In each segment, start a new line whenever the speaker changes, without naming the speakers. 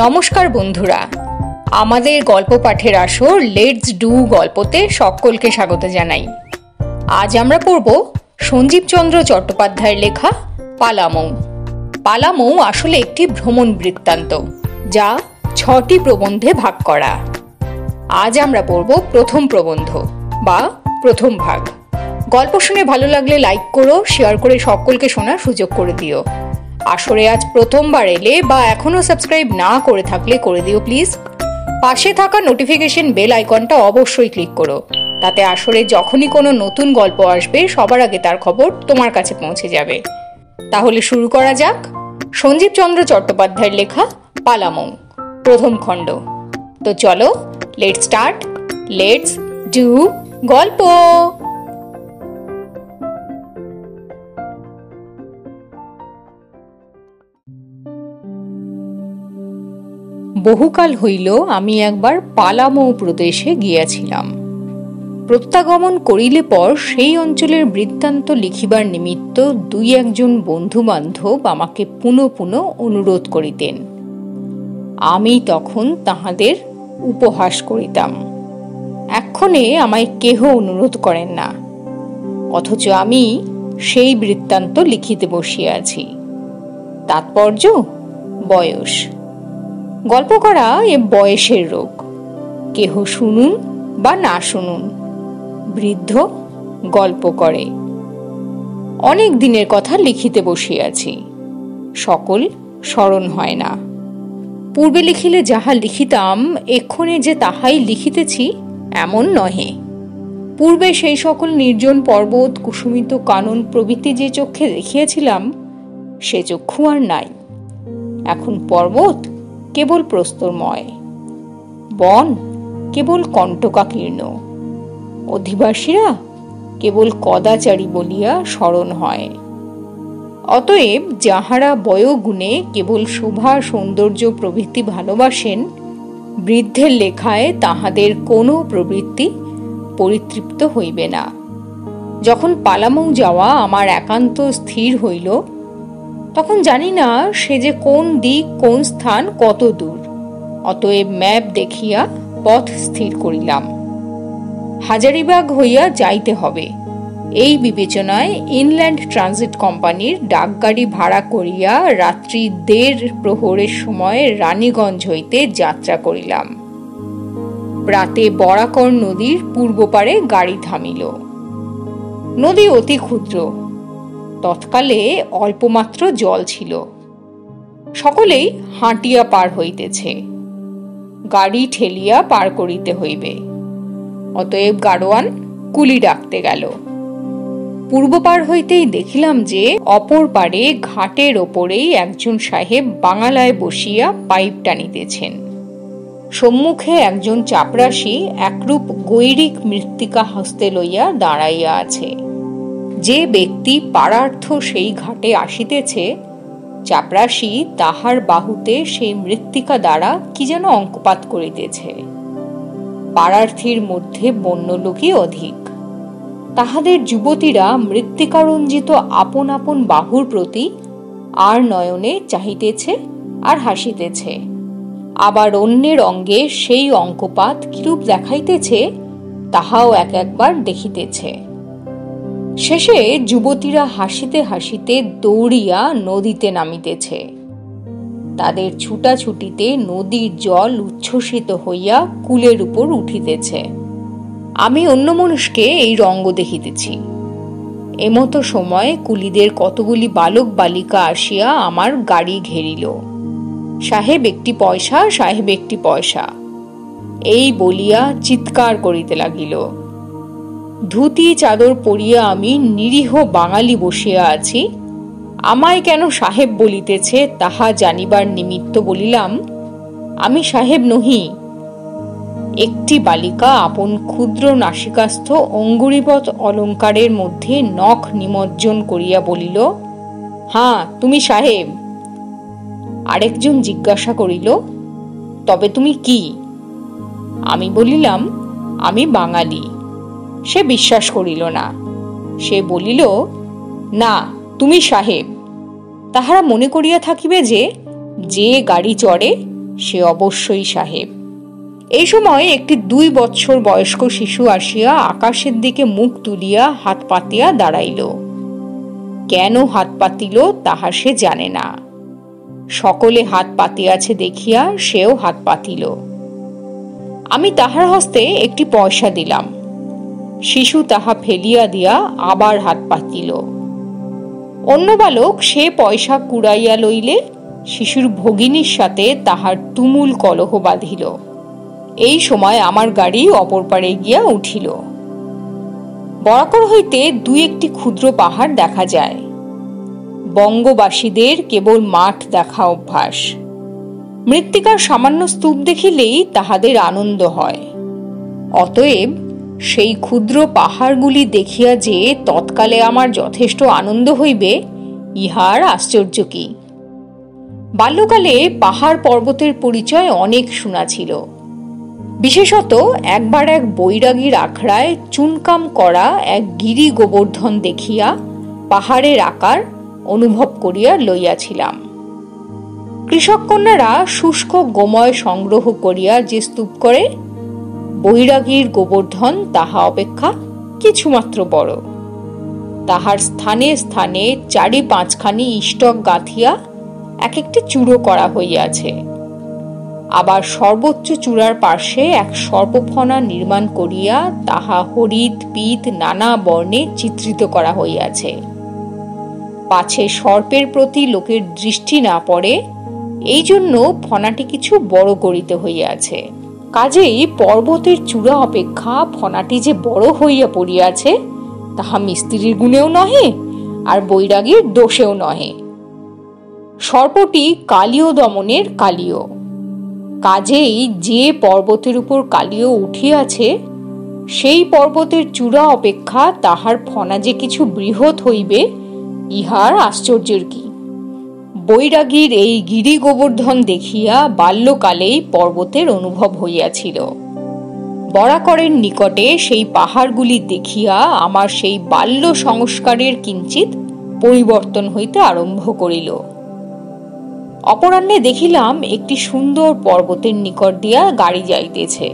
নমস্কার বন্ধুরা, আমাদের গল্প পাঠের আসর লেটস ডু গল্পতে সকলকে স্বাগত জানাই। আজ আমরা পড়ব সঞ্জীবচন্দ্র চট্টোপাধ্যায়ের লেখা পালামৌ। পালামৌ আসলে একটি ভ্রমণ বৃত্তান্ত, যা ৬টি প্রবন্ধে ভাগ করা। আজ আমরা পড়ব প্রথম প্রবন্ধ বা প্রথম ভাগ। গল্প শুনে ভালো লাগলে লাইক করো, শেয়ার করে সকলকে শোনার সুযোগ করে দিও। আসরে আজ প্রথমবার এলে বা এখনো সাবস্ক্রাইব না করে থাকলে করে দিও প্লিজ। পাশে থাকা নোটিফিকেশন বেল আইকনটা অবশ্যই ক্লিক করো, তাতে আসরে যখনই কোনো নতুন গল্প আসবে সবার আগে তার খবর তোমার কাছে পৌঁছে যাবে। তাহলে শুরু করা যাক সঞ্জীবচন্দ্র চট্টোপাধ্যায়ের লেখা পালামৌ প্রথম খণ্ড। তো চলো, লেটস স্টার্ট, লেটস ডু গল্প। বহুকাল হইল আমি একবার পালামৌ প্রদেশে গিয়াছিলাম। প্রত্যাগমন করিলে পর সেই অঞ্চলের বৃত্তান্ত লিখিবার নিমিত্ত দুই একজন বন্ধু বান্ধব আমাকে পুনঃ পুনঃ অনুরোধ করিতেন। আমি তখন তাহাদের উপহাস করিতাম। এক্ষণে আমায় কেহ অনুরোধ করেন না, অথচ আমি সেই বৃত্তান্ত লিখিতে বসিয়াছি। তাৎপর্য বয়স। গল্প করা এ বয়সের রোগ। কেহ শুনুন বা না শুনুন, বৃদ্ধ গল্প করে। অনেক দিনের কথা লিখিতে বসিয়াছি, সকল স্মরণ হয় না। পূর্বে লিখিলে যাহা লিখিতাম এক্ষণে যে তাহাই লিখিতেছি এমন নহে। পূর্বে সেই সকল নির্জন পর্বত, কুসুমিত কানন প্রভৃতি যে চক্ষে দেখিয়াছিলাম সে চক্ষু আর নাই। এখন পর্বত কেবল প্রস্তরময়, বন কেবল কণ্টকাকীর্ণ, অধিবাসীরা কেবল কদাচারী বলিয়া স্মরণ হয়। অতএব যাহারা বয়োগুণে কেবল শোভা সৌন্দর্য প্রভৃতি ভালোবাসেন, বৃদ্ধের লেখায় তাহাদের কোনো প্রবৃত্তি পরিতৃপ্ত হইবে না। যখন পালামৌ যাওয়া আমার একান্ত স্থির হইল, তখন জানি না সে যে কোন দিক, কোন স্থান, কত দূর। অতএব ম্যাপ দেখিয়া পথ স্থির করিলাম। হাজারিবাগ হইয়া যাইতে হবে। এই বিবেচনায় ইনল্যান্ড ট্রানজিট কোম্পানির ডাকগাড়ি ভাড়া করিয়া রাত্রি ১.৫ প্রহরের সময় রানীগঞ্জ হইতে যাত্রা করিলাম। প্রাতে বরাকর নদীর পূর্ব পারে গাড়ি থামিল। নদী অতি ক্ষুদ্র, তৎকালে অল্পমাত্র জল ছিল। সকলেই হাঁটিয়া পার হইতেছে, গাড়ি ঠেলিয়া পার করিতে হইবে। অতএব গাড়োয়ান কুলি ডাকতে গেল। পূর্ব পার হইতেই দেখিলাম যে অপর পারে ঘাটের ওপরেই একজন সাহেব বাঙালায় বসিয়া পাইপ টানিতেছেন। সম্মুখে একজন চাপরাশি একরূপ গৈরিক মৃত্তিকা হস্তে লইয়া দাঁড়াইয়া আছে। যে ব্যক্তি পারার্থ সেই ঘাটে আসিতেছে, চাপরাশি তাহার বাহুতে সেই মৃত্তিকা দ্বারা কি যেন অঙ্কপাত করিতেছে। পারার্থীর মধ্যে বন্য লোকই অধিক। তাহাদের যুবতীরা মৃত্তিকারঞ্জিত আপন আপন বাহুর প্রতি আর নয়নে চাহিতেছে আর হাসিতেছে। আবার অন্যের অঙ্গে সেই অঙ্কপাত কিরূপ দেখাইতেছে তাহাও এক একবার দেখিতেছে। শেষে যুবতীরা হাসিতে হাসিতে দৌড়িয়া নদীতে নামিতেছে। তাদের ছুটাছুটিতে নদীর জল উচ্ছ্বসিত হইয়া কুলের উপর উঠিতেছে। আমি অন্যমনস্কে এই রঙ্গ দেখিতেছি। এমতো সময় কুলিদের কতগুলি বালক বালিকা আসিয়া আমার গাড়ি ঘেরিল। সাহেব একটি পয়সা, সাহেব একটি পয়সা, এই বলিয়া চিৎকার করিতে লাগিল। ধুতি চাদর পরিয়া আমি নিরীহ বাঙালি বসিয়া আছি। আমায় কেন সাহেব বলিতেছে তাহা জানিবার নিমিত্ত বলিলাম, আমি সাহেব নহি। একটি বালিকা আপন ক্ষুদ্র নাসিকাস্থ অঙ্গুরীবৎ অলঙ্কারের মধ্যে নখ নিমজ্জন করিয়া বলিল, হ্যাঁ তুমি সাহেব। আরেকজন জিজ্ঞাসা করিল, তবে তুমি কি? আমি বলিলাম, আমি বাঙালি। সে বিশ্বাস করিল না। সে বলিল, না তুমি সাহেব। তাহারা মনে করিয়া থাকিবে যে যে গাড়ি চড়ে সে অবশ্যই সাহেব। এই সময় একটি 2 বৎসর বয়স্ক শিশু আসিয়া আকাশের দিকে মুখ তুলিয়া হাত পাতিয়া দাঁড়াইল। কেন হাত পাতিল তাহা সে জানে না। সকলে হাত পাতিয়াছে দেখিয়া সেও হাত পাতিল। আমি তাহার হস্তে একটি পয়সা দিলাম। শিশু তাহা ফেলিয়া দিয়া আবার হাত পাতিল। অন্য বালক সে পয়সা কুড়াইয়া লইলে শিশুর ভগিনীর সাথে তাহার তুমুল কলহ বাঁধিল। এই সময় আমার গাড়ি অপর পারে গিয়া উঠিল। বরাকর হইতে 2-1টি ক্ষুদ্র পাহাড় দেখা যায়। বঙ্গবাসীদের কেবল মাঠ দেখা অভ্যাস। মৃত্তিকার সামান্য স্তূপ দেখিলেই তাহাদের আনন্দ হয়। অতএব সেই ক্ষুদ্র পাহাড়গুলি দেখিয়া যে তৎকালে আমার যথেষ্ট আনন্দ হইবে, ইহার আশ্চর্য কি। বাল্যকালে পাহাড় পর্বতের পরিচয় অনেক শোনা ছিল। বিশেষত একবার এক বৈরাগীর আখড়ায় চুনকাম করা এক গিরি গোবর্ধন দেখিয়া পাহাড়ের আকার অনুভব করিয়া লইয়াছিলাম। কৃষক কন্যারা শুষ্ক গোময় সংগ্রহ করিয়া যে স্তূপ করে, বৈরাগীর গোবর্ধন তাহা অপেক্ষা কিছুমাত্র বড়। তাহার স্থানে স্থানে 4-5খানি ইষ্টক গাঁথিয়া এক একটি চূড়ো করা হইয়াছে। আবার সর্বোচ্চ চূড়ার পার্শ্বে এক সর্পফণা নির্মাণ করিয়া তাহা হরিৎ পীত নানা বর্ণে চিত্রিত করা হইয়াছে। পাছে সর্পের প্রতি লোকের দৃষ্টি না পড়ে, এই জন্য ফণাটি কিছু বড় করিতে হইয়াছে। কাজেই পর্বতের চূড়া অপেক্ষা ফণাটি যে বড় হইয়া পড়িয়াছে, তাহা মিস্ত্রির গুণেও নহে, আর বৈরাগীর দোষেও নহে। সর্পটি কালীয় দমনের কালীয়। কাজেই যে পর্বতের উপর কালীয় উঠিয়াছে, সেই পর্বতের চূড়া অপেক্ষা তাহার ফণা যে কিছু বৃহৎ হইবে, ইহার আশ্চর্যের কি। বৈরাগীর এই গিরি গোবর্ধন দেখিয়া বাল্যকালেই পর্বতের অনুভব হইয়াছিল। বরাকরের নিকটে সেই পাহাড়গুলি দেখিয়া আমার সেই বাল্য সংস্কারের কিঞ্চিত পরিবর্তন হইতে আরম্ভ করিল। অপরাহ্নে দেখিলাম একটি সুন্দর পর্বতের নিকট দিয়া গাড়ি যাইতেছে।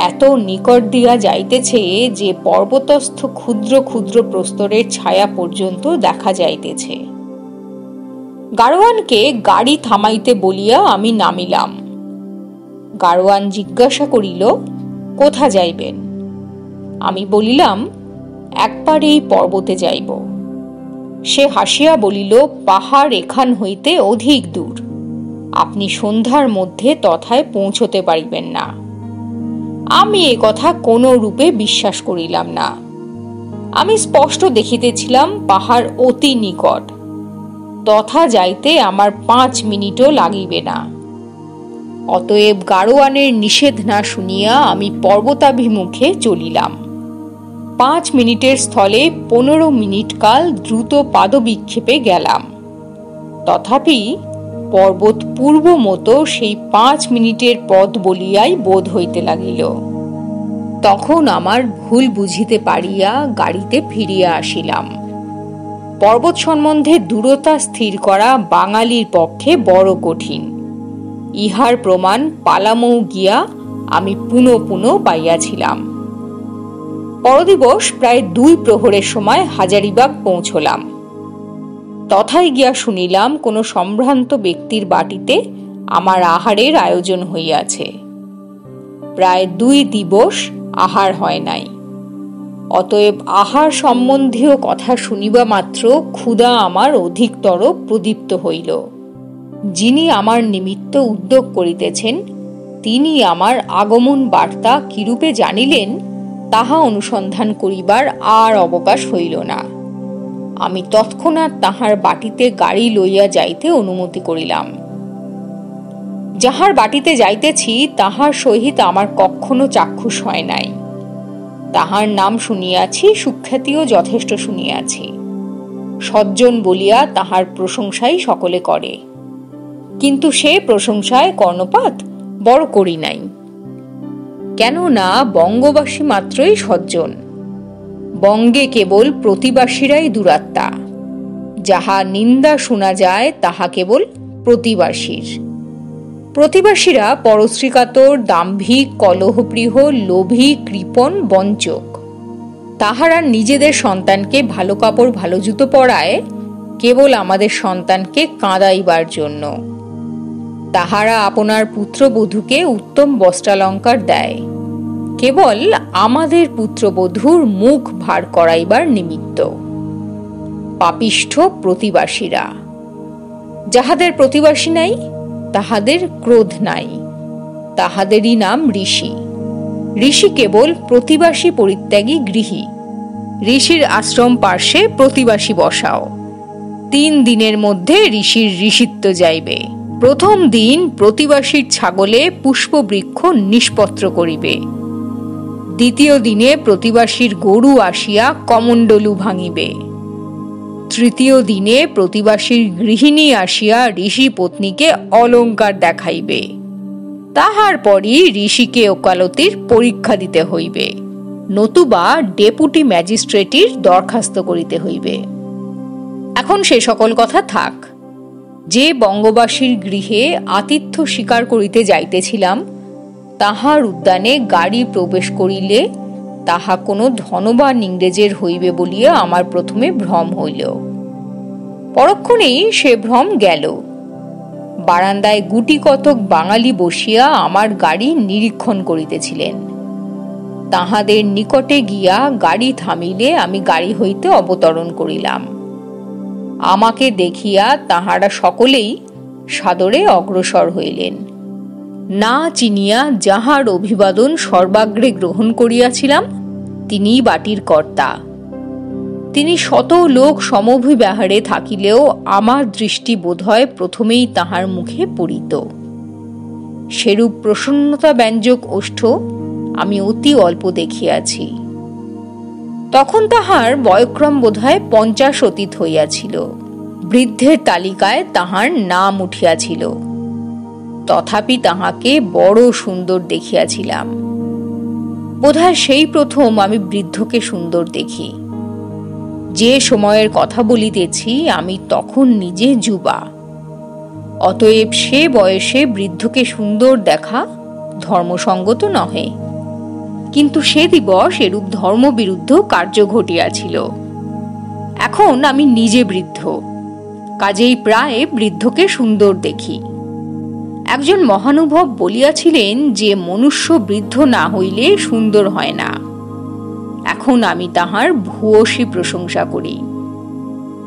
এত নিকট দিয়া যাইতেছে যে পর্বতস্থ ক্ষুদ্র ক্ষুদ্র প্রস্তরের ছায়া পর্যন্ত দেখা যাইতেছে। গাড়োয়ানকে গাড়ি থামাইতে বলিয়া আমি নামিলাম। গাড়োয়ান জিজ্ঞাসা করিল, কোথা যাইবেন? আমি বলিলাম, একবার এই পর্বতে যাইব। সে হাসিয়া বলিল, পাহাড় এখান হইতে অধিক দূর, আপনি সন্ধ্যার মধ্যে তথায় পৌঁছতে পারিবেন না। আমি এ কথা কোনো রূপে বিশ্বাস করিলাম না। আমি স্পষ্ট দেখিতেছিলাম পাহাড় অতি নিকট, তথা যাইতে আমার 5 মিনিটও লাগিবে না। অতএব গাড়োয়ানের নিষেধ না শুনিয়া আমি পর্বতাভিমুখে চলিলাম। 5 মিনিটের স্থলে 15 মিনিট কাল দ্রুত পাদবিক্ষেপে গেলাম। তথাপি পর্বত পূর্ব মতো সেই 5 মিনিটের পথ বলিয়াই বোধ হইতে লাগিল। তখন আমার ভুল বুঝিতে পারিয়া গাড়িতে ফিরিয়া আসিলাম। পর্বত সম্বন্ধে দূরতা স্থির করা বাঙালির পক্ষে বড় কঠিন। ইহার প্রমাণ পালামৌ গিয়া আমি পুনঃ পাইয়াছিলাম। পরদিবস প্রায় 2 প্রহরের সময় হাজারিবাগ পৌঁছলাম। তথায় গিয়া শুনিলাম কোন সম্ভ্রান্ত ব্যক্তির বাটিতে আমার আহারের আয়োজন হইয়াছে। প্রায় 2 দিবস আহার হয় নাই। অতএব আহার সম্বন্ধীয় কথা শুনিবা মাত্র ক্ষুধা আমার অধিকতর প্রদীপ্ত হইল। যিনি আমার নিমিত্ত উদ্যোগ করিতেছেন, তিনি আমার আগমন বার্তা কিরূপে জানিলেন, তাহা অনুসন্ধান করিবার আর অবকাশ হইল না। আমি তৎক্ষণাৎ তাহার বাটিতে গাড়ি লইয়া যাইতে অনুমতি করিলাম। যাহার বাটিতে যাইতেছি তাহার সহিত আমার কখনো চাক্ষুষ হয় নাই। তাহার নাম শুনিয়াছি, সুখ্যাতিও যথেষ্ট শুনিয়াছি। সজ্জন বলিয়া তাহার প্রশংসাই সকলে করে, কিন্তু সে প্রশংসায় কর্ণপাত বড় করি নাই। কেননা বঙ্গবাসী মাত্রই সজ্জন। বঙ্গে কেবল প্রতিবাসীরাই দুরাত্মা। যাহা নিন্দা শোনা যায় তাহা কেবল প্রতিবাসীর। প্রতিবাসীরা পরশ্রীকাতর, দাম্ভিক, কলহপ্রিয়, লোভী, কৃপণ, বঞ্চক। তাহারা নিজেদের সন্তানকে ভালো কাপড়, ভালো জুতো পরায় কেবল আমাদের সন্তানকে কাঁদাইবার জন্য। তাহারা আপনার পুত্রবধূকে উত্তম বস্ত্রালঙ্কার দেয় কেবল আমাদের পুত্রবধূর মুখ ভার করাইবার নিমিত্ত। পাপিষ্ঠ প্রতিবাসীরা। যাহাদের প্রতিবাসী নাই তাহাদের ক্রোধ নাই, তাহাদেরই নাম ঋষি। ঋষি কেবল প্রতিবাসী পরিত্যাগী গৃহী। ঋষির আশ্রম পার্শ্বে প্রতিবাসী বসাও, 3 দিনের মধ্যে ঋষির ঋষিত্ব যাইবে। প্রথম দিন প্রতিবাসীর ছাগলে পুষ্পবৃক্ষ নিষ্পত্র করিবে। দ্বিতীয় দিনে প্রতিবাসীর গরু আসিয়া কমণ্ডলু ভাঙিবে। তৃতীয় দিনে প্রতিবাসীর গৃহিণী আসিয়া ঋষি পত্নীকে অলঙ্কার দেখাইবে। তাহার পরই ঋষিকে ওকালতির পরীক্ষা দিতে হইবে, নতুবা ডেপুটি ম্যাজিস্ট্রেটির দরখাস্ত করিতে হইবে। এখন সে সকল কথা থাক। যে বঙ্গবাসীর গৃহে আতিথ্য স্বীকার করিতে যাইতেছিলাম, তাহার উদ্যানে গাড়ি প্রবেশ করিলে তাহা কোনো ধনবান ইংরেজের হইবে বলিয়া আমার প্রথমে ভ্রম হইল। পরক্ষণেই সে ভ্রম গেল। বারান্দায় গুটি কতক বাঙালি বসিয়া আমার গাড়ি নিরীক্ষণ করিতেছিলেন। তাহাদের নিকটে গিয়া গাড়ি থামিলে আমি গাড়ি হইতে অবতরণ করিলাম। আমাকে দেখিয়া তাহারা সকলেই সাদরে অগ্রসর হইলেন। না চিনিয়া যাহার অভিবাদন সর্বাগ্রে গ্রহণ করিয়াছিলাম, তিনিই বাটির কর্তা। তিনি শত লোক সমভিব্যাহারে থাকিলেও আমার দৃষ্টি বোধহয় প্রথমেই তাহার মুখে পড়িত। সেরূপ প্রসন্নতা ব্যঞ্জক ওষ্ঠ আমি অতি অল্প দেখিয়াছি। তখন তাহার বয়ক্রম বোধহয় 50 অতীত হইয়াছিল। বৃদ্ধের তালিকায় তাহার নাম উঠিয়াছিল। তথাপি তাহাকে বড় সুন্দর দেখিয়াছিলাম। বোধহয় সেই প্রথম আমি বৃদ্ধকে সুন্দর দেখি। যে সময়ের কথা বলিতেছি আমি তখন নিজে যুবা। অতএব সে বয়সে বৃদ্ধকে সুন্দর দেখা ধর্মসঙ্গত নহে। কিন্তু সে দিবস এরূপ ধর্মবিরুদ্ধ কার্য ঘটিয়াছিল। এখন আমি নিজে বৃদ্ধ, কাজেই প্রায় বৃদ্ধকে সুন্দর দেখি। একজন মহানুভব বলিয়াছিলেন যে মনুষ্য বৃদ্ধ না হইলে সুন্দর হয় না। এখন আমি তাহার ভূয়সী প্রশংসা করি।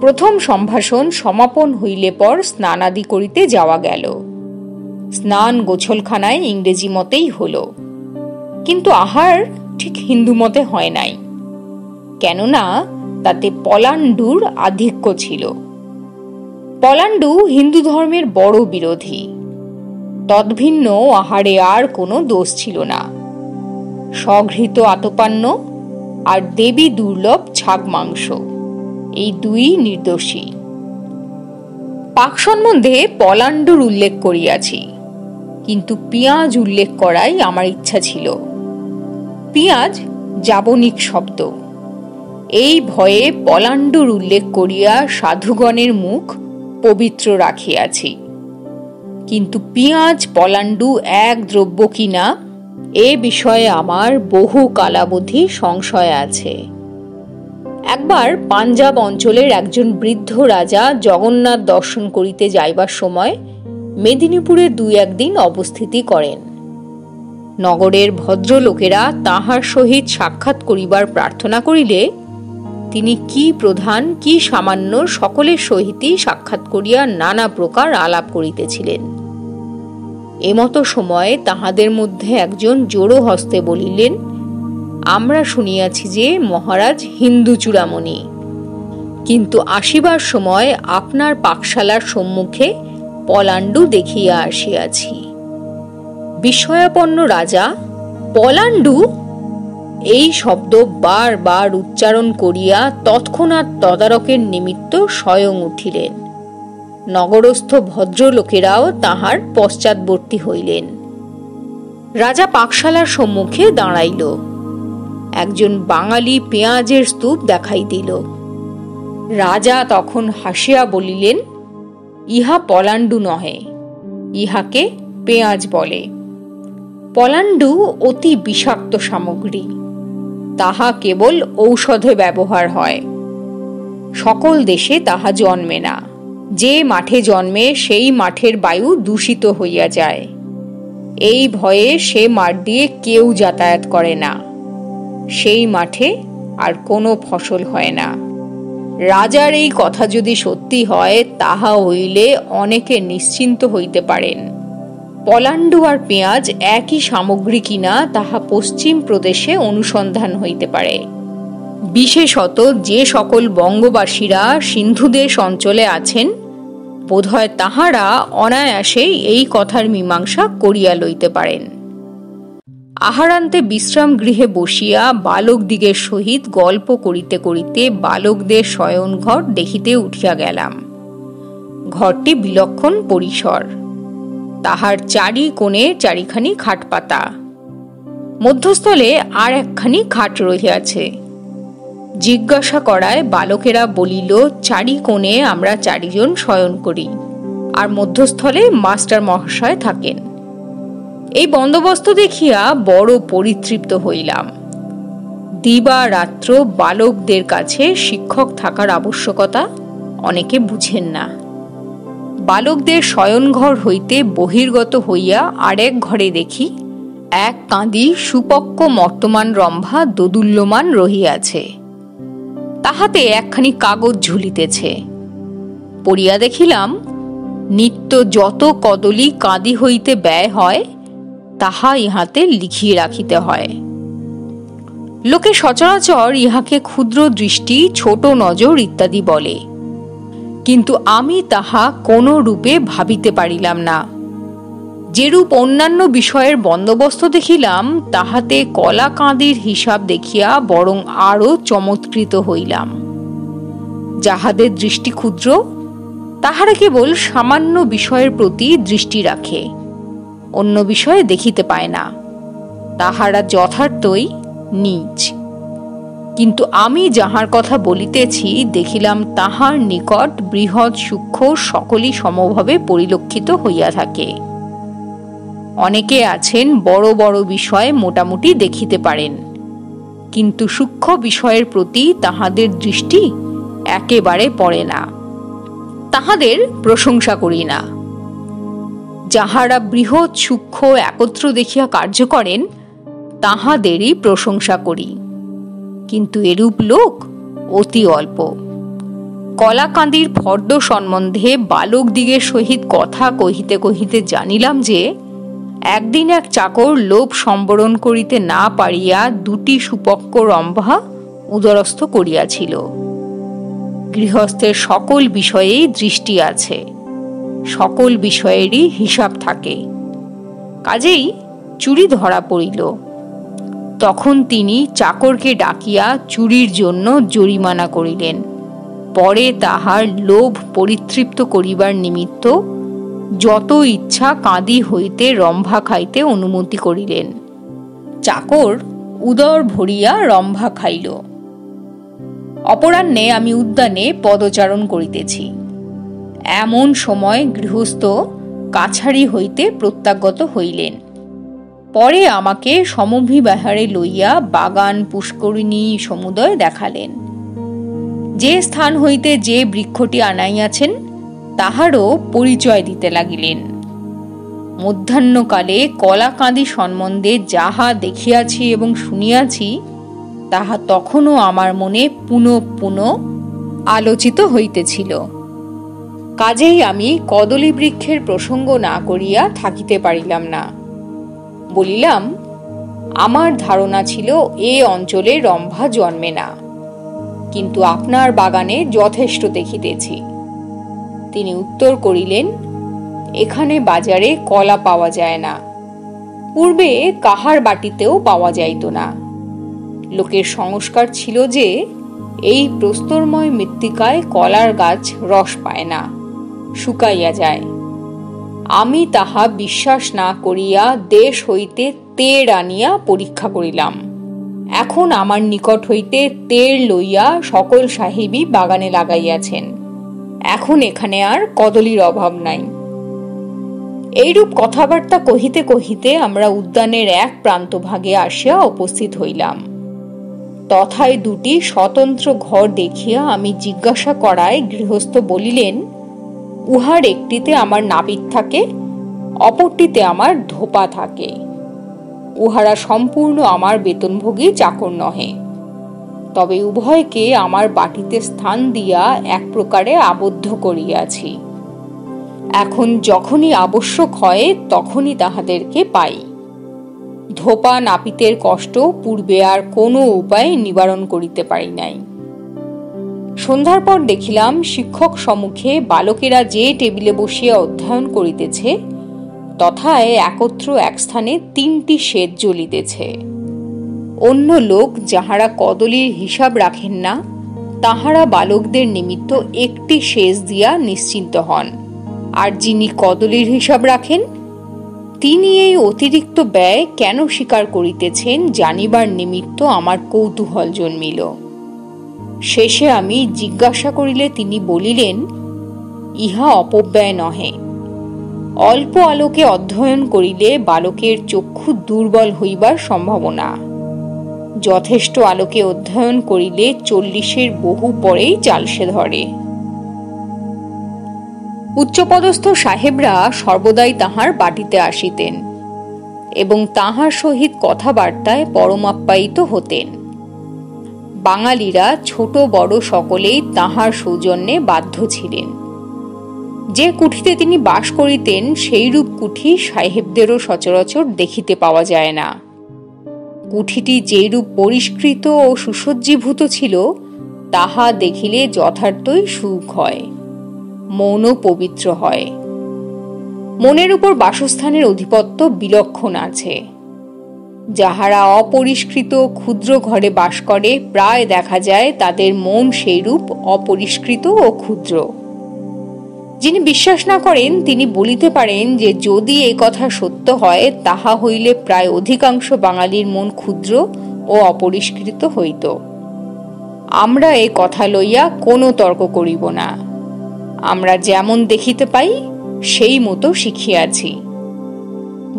প্রথম সম্ভাষণ সমাপন হইলে পর স্নানাদি করিতে যাওয়া গেল। স্নান গোছলখানায় ইংরেজি মতেই হল, কিন্তু আহার ঠিক হিন্দু মতে হয় নাই, কেননা তাতে পলাণ্ডুর আধিক্য ছিল। পলাণ্ডু হিন্দু ধর্মের বড় বিরোধী। তদ্ভিন্ন আহারে আর কোনো দোষ ছিল না। স্বঘৃত আতপান্ন আর দেবী দুর্লভ ছাগ মাংস, এই 2 নির্দোষী। পাক সম্বন্ধে পলাণ্ডুর উল্লেখ করিয়াছি, কিন্তু পেঁয়াজ উল্লেখ করাই আমার ইচ্ছা ছিল। পেঁয়াজ যাবনিক শব্দ। এই ভয়ে পলাণ্ডুর উল্লেখ করিয়া সাধুগণের মুখ পবিত্র রাখিয়াছি। কিন্তু পেঁয়াজ পলাণ্ডু এক দ্রব্য কিনা এ বিষয়ে আমার বহু কালাবধি সংশয় আছে। একবার পাঞ্জাব অঞ্চলের একজন বৃদ্ধ রাজা জগন্নাথ দর্শন করিতে যাইবার সময় মেদিনীপুরে 2-1 দিন অবস্থিতি করেন। নগরের ভদ্রলোকেরা তাহার সহিত সাক্ষাৎ করিবার প্রার্থনা করিলে তিনি কি প্রধান কি সামান্য সকলের সহিতই সাক্ষাৎ করিয়া নানা প্রকার আলাপ করিতেছিলেন। এমতো সময়ে তাহাদের মধ্যে একজন জোড়ো হস্তে বলিলেন, আমরা শুনিয়াছি যে মহারাজ হিন্দু চূড়ামণি, কিন্তু আসিবার সময় আপনার পাকশালার সম্মুখে পলাণ্ডু দেখিয়া আসিয়াছি। বিস্ময়াপন্ন রাজা পলাণ্ডু এই শব্দ বারবার উচ্চারণ করিয়া তৎক্ষণাৎ তদারকের নিমিত্ত স্বয়ং উঠিলেন। নগরস্থ ভদ্রলোকেরাও তাহার পশ্চাৎবর্তী হইলেন। রাজা পাকশালার সম্মুখে দাঁড়াইল। একজন বাঙালি পেঁয়াজের স্তূপ দেখাই দিল। রাজা তখন হাসিয়া বলিলেন, ইহা পলাণ্ডু নহে, ইহাকে পেঁয়াজ বলে, পলান্ডু অতি বিষাক্ত সামগ্রী, তাহা কেবল ঔষধে ব্যবহার হয়। সকল দেশে তাহা জন্মে না। যে মাঠে জন্মে সেই মাঠের বায়ু দূষিত হইয়া যায়। এই ভয়ে সে মাঠ দিয়ে কেউ যাতায়াত করে না। সেই মাঠে আর কোনো ফসল হয় না। রাজার এই কথা যদি সত্যি হয়, তাহা হইলে অনেকে নিশ্চিন্ত হইতে পারেন। পলান্ডু আর পেঁয়াজ একই সামগ্রী কিনা তাহা পশ্চিম প্রদেশে অনুসন্ধান হইতে পারে। বিশেষত যে সকল বঙ্গবাসীরা সিন্ধুদেশ অঞ্চলে আছেন, বোধহয় তাহারা অনায়াসেই এই কথার মীমাংসা করিয়া লইতে পারেন। আহারান্তে বিশ্রাম গৃহে বসিয়া বালকদিগের সহিত গল্প করিতে করিতে বালকদের শয়নঘর দেখিতে উঠিয়া গেলাম। ঘরটি বিলক্ষণ পরিসর। তাহার চারি কোণে চারিখানি খাট পাতা। মধ্যস্থলে আর একখানি খাট রহিয়াছে। জিজ্ঞাসা করায় বালকেরা বলিল, চারি কোণে আমরা চারিজন শয়ন করি, আর মধ্যস্থলে মাস্টার মহাশয় থাকেন। এই বন্দোবস্ত দেখিয়া বড় পরিতৃপ্ত হইলাম। দিবা রাত্র বালকদের কাছে শিক্ষক থাকার আবশ্যকতা অনেকে বুঝেন না। বালকদের শয়নঘর হইতে বহির্গত হইয়া আরেক ঘরে দেখি এক কাঁদি সুপক্ক মর্তমান রম্ভা দোদুল্যমান রহিয়াছে। তাহাতে একখানি কাগজ ঝুলিতেছে। পড়িয়া দেখিলাম, নিত্য যত কদলি কাঁদি হইতে ব্যয় হয়, তাহা ইহাতে লিখিয়ে রাখিতে হয়। লোকে সচরাচর ইহাকে ক্ষুদ্র দৃষ্টি, ছোট নজর ইত্যাদি বলে, কিন্তু আমি তাহা কোনো রূপে ভাবিতে পারিলাম না। যেরূপ অন্যান্য বিষয়ের বন্দোবস্ত দেখিলাম, তাহাতে কলা কাঁদির হিসাব দেখিয়া বরং আরো চমৎকৃত হইলাম। যাহাদের দৃষ্টি ক্ষুদ্র, তাহারা কেবল সামান্য বিষয়ের প্রতি দৃষ্টি রাখে, অন্য বিষয়ে দেখিতে পায় না। তাহারা যথার্থই নীচ। কিন্তু আমি যাহার কথা বলিতেছি, দেখিলাম তাহার নিকট বৃহৎ সূক্ষ্ম সকলই সমভাবে পরিলক্ষিত হইয়া থাকে। অনেকে আছেন বড় বড় বিষয় মোটামুটি দেখিতে পারেন, কিন্তু সূক্ষ্ম বিষয়ের প্রতি তাহাদের দৃষ্টি একেবারে পড়ে না। তাহাদের প্রশংসা করি না। যাহারা বৃহৎ সূক্ষ্ম একত্র দেখিয়া কার্য করেন, তাহাদেরই প্রশংসা করি, কিন্তু এরূপ লোক অতি অল্প। কলাকান্দির ফর্দ সম্বন্ধে বালকদিগের সহিত কথা কহিতে কহিতে জানিলাম যে, একদিন এক চাকর লোভ সম্বরণ করিতে না পারিয়া দুটি সুপক্ক রম্ভা উদরস্থ করিয়াছিল। গৃহস্থের সকল বিষয়েই দৃষ্টি আছে, সকল বিষয়েরই হিসাব থাকে। কাজেই চুরি ধরা পড়িল। তখন তিনি চাকরকে ডাকিয়া চুরির জন্য জরিমানা করিলেন। পরে তাহার লোভ পরিতৃপ্ত করিবার নিমিত্ত যত ইচ্ছা কাঁদি হইতে রম্ভা খাইতে অনুমতি করিলেন। চাকর উদর ভরিয়া রম্ভা খাইল। অপরাহ্নে আমি উদ্যানে পদচারণ করিতেছি। এমন সময় গৃহস্থ কাছারি হইতে প্রত্যাগত হইলেন। পরে আমাকে সমভিবাহারে লইয়া বাগান পুষ্করিণী সমুদয় দেখালেন। যে স্থান হইতে যে বৃক্ষটি আনাইয়াছেন, তাহারও পরিচয় দিতে লাগিলেন। মধ্যাহ্নকালে কলাকাঁদি সম্বন্ধে যাহা দেখিয়াছি এবং শুনিয়াছি, তাহা তখনও আমার মনে পুনঃ পুনঃ আলোচিত হইতেছিল। কাজেই আমি কদলী বৃক্ষের প্রসঙ্গ না করিয়া থাকিতে পারিলাম না। বলিলাম, আমার ধারণা ছিল এ অঞ্চলে রম্ভা জন্মে না, কিন্তু আপনার বাগানে যথেষ্ট দেখিতেছি। তিনি উত্তর করিলেন, এখানে বাজারে কলা পাওয়া যায় না, পূর্বে কাহার বাটিতেও পাওয়া যাইত না। লোকের সংস্কার ছিল যে এই প্রস্তরময় মৃত্তিকায় কলার গাছ রস পায় না, শুকাইয়া যায়। আমি তাহা বিশ্বাস না করিয়া দেশ হইতে তেড় আনিয়া পরীক্ষা করিলাম। এখন আমার নিকট হইতে তেড় লইয়া সকল সাহেবই বাগানে লাগাইয়াছেন। এখন এখানে আর কদলীর অভাব নাই। এইরূপ কথাবার্তা কহিতে কহিতে আমরা উদ্যানের এক প্রান্তভাগে আসিয়া উপস্থিত হইলাম। তথায় দুটি স্বতন্ত্র ঘর দেখিয়া আমি জিজ্ঞাসা করায় গৃহস্থ বলিলেন, উহার একটিতে আমার নাপিত থাকে, অপরটিতে আমার ধোপা থাকে। উহারা সম্পূর্ণ আমার বেতনভোগী চাকর নহে, তবে উভয়কে আমার বাটিতে স্থান দিয়া এক প্রকারে আবদ্ধ করিয়াছি। এখন যখনই আবশ্যক হয় তখনই তাহাদেরকে পাই। ধোপা নাপিতের কষ্ট পূর্বে আর কোনো উপায় নিবারণ করিতে পারি নাই। সন্ধ্যার পর দেখিলাম শিক্ষক সম্মুখে বালকেরা যে টেবিলে বসিয়া অধ্যয়ন করিতেছে তথায় একত্র এক স্থানে 3টি সেজ জ্বলিতেছে। অন্য লোক যাহারা কদলীর হিসাব রাখেন না, তাহারা বালকদের নিমিত্ত একটি সেজ দিয়া নিশ্চিন্ত হন, আর যিনি কদলীর হিসাব রাখেন তিনি এই অতিরিক্ত ব্যয় কেন স্বীকার করিতেছেন জানিবার নিমিত্ত আমার কৌতূহল জন্মিল। শেষে আমি জিজ্ঞাসা করিলে তিনি বলিলেন, ইহা অপব্যয় নহে। অল্প আলোকে অধ্যয়ন করিলে বালকের চক্ষু দুর্বল হইবার সম্ভাবনা, যথেষ্ট আলোকে অধ্যয়ন করিলে 40-এর বহু পরেই চালসে ধরে। উচ্চপদস্থ সাহেবরা সর্বদাই তাহার বাটিতে আসিতেন এবং তাহার সহিত কথাবার্তায় পরমাপ্যায়িত হতেন। বাঙালিরা ছোট বড় সকলেই তাহার সৌজন্যে বাধ্য ছিলেন। যে কুঠিতে তিনি বাস করিতেন সেইরূপ কুঠি সাহেবদেরও সচরাচর দেখিতে পাওয়া যায় না। কুঠিটি যেরূপ পরিষ্কৃত ও সুসজ্জীভূত ছিল তাহা দেখিলে যথার্থই সুখ হয়, মনও পবিত্র হয়। মনের উপর বাসস্থানের অধিপত্য বিলক্ষণ আছে। যাহারা অপরিষ্কৃত ক্ষুদ্র ঘরে বাস করে প্রায় দেখা যায় তাদের মন সেইরূপ অপরিষ্কৃত ও ক্ষুদ্র। যিনি বিশ্বাস না করেন তিনি বলিতে পারেন যে যদি এই কথা সত্য হয় তাহা হইলে প্রায় অধিকাংশ বাঙালির মন ক্ষুদ্র ও অপরিষ্কৃত হইত। আমরা এই কথা লইয়া কোনো তর্ক করিব না। আমরা যেমন দেখিতে পাই সেই মতো শিখিয়াছি।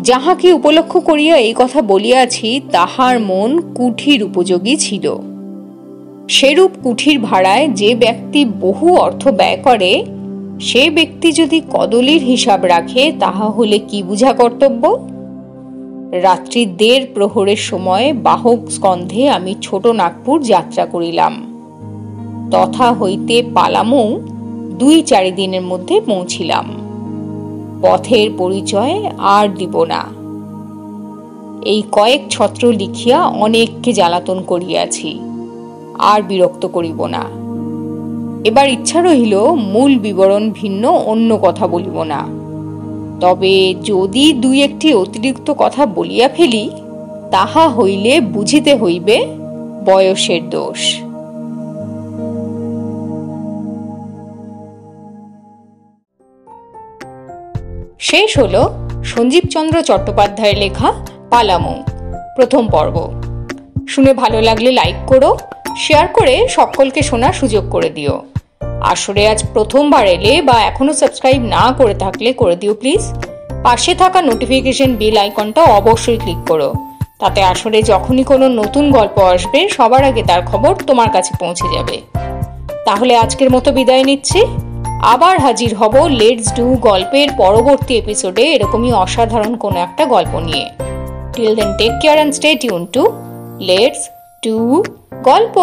যাহাকে উপলক্ষ করিয়া এই কথা বলিয়াছি তাহার মন কুঠির উপযোগী ছিল। সেরূপ কুঠির ভাড়ায় যে ব্যক্তি বহু অর্থ ব্যয় করে সে ব্যক্তি যদি কদলীর হিসাব রাখে তাহা হলে কি বুঝা কর্তব্য? রাত্রি 1:30 প্রহরের সময় বাহক স্কন্ধে আমি ছোট নাগপুর যাত্রা করিলাম। তথা হইতে পালামৌ 2-4 দিনের মধ্যে পৌঁছিলাম। পথের পরিচয় আর দিব না। এই কয়েক ছত্র লিখিয়া অনেককে জ্বালাতন করিয়াছি, আর বিরক্ত করিব না। এবার ইচ্ছা রহিল মূল বিবরণ ভিন্ন অন্য কথা বলিব না। তবে যদি 2-1টি অতিরিক্ত কথা বলিয়া ফেলি তাহা হইলে বুঝিতে হইবে বয়সের দোষ। শেষ হল সঞ্জীবচন্দ্র চট্টোপাধ্যায়ের লেখা পালামৌ প্রথম পর্ব। শুনে ভালো লাগলে লাইক করো, শেয়ার করে সকলকে শোনার সুযোগ করে দিও। আসরে আজ প্রথমবার এলে বা এখনো সাবস্ক্রাইব না করে থাকলে করে দিও প্লিজ। পাশে থাকা নোটিফিকেশন বেল আইকনটা অবশ্যই ক্লিক করো, তাতে আসরে যখনই কোনো নতুন গল্প আসবে সবার আগে তার খবর তোমার কাছে পৌঁছে যাবে। তাহলে আজকের মতো বিদায় নিচ্ছি। আবার হাজির হব লেটস ডু গল্পের পরবর্তী এপিসোডে এরকমই অসাধারণ কোনো একটা গল্প নিয়ে। Till then take care and stay tune to let's do গল্প।